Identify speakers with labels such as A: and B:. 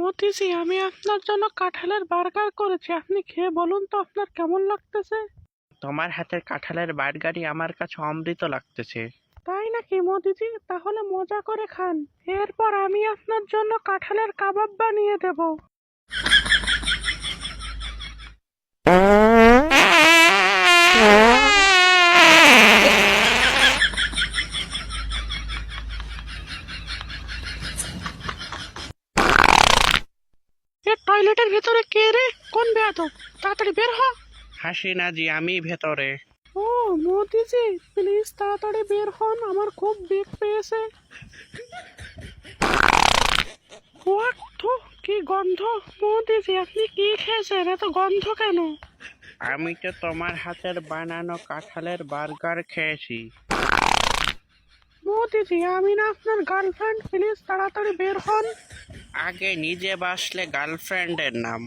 A: মোদিজি, আমি আপনার জন্য কাঁঠালের বার্গার করেছি, আপনি খেয়ে বলুন তো আপনার কেমন লাগতেছে।
B: তোমার হাতের কাঁঠালের বার্গারই আমার কাছে অমৃত লাগতেছে।
A: তাই নাকি মোদিজি? তাহলে মজা করে খান। এরপর আমি আপনার জন্য কাঁঠালের কাবাব বানিয়ে দেব। এ টয়লেটের ভেতরে কে রে? কোন বেয়াদব? তাড়াতাড়ি বের হ।
B: হাসিনা জি, আমি ভেতরে।
A: ও মোদিজি, প্লিজ তাড়াতাড়ি বের হন, আমার খুব বেগ পেয়েছে। হোয়াট থু, কি গন্ধ! মোদিজি, আপনি কি খেয়েছেন? এত গন্ধ কেন?
B: আমি তো তোমার হাতের বানানো কাঁঠালের বার্গার খেয়েছি।
A: মোদিজি, আমি না আপনার গার্লফ্রেন্ড, প্লিজ তাড়াতাড়ি বের হন।
B: আগে নিজে বাসলে গার্লফ্রেন্ডের নাম।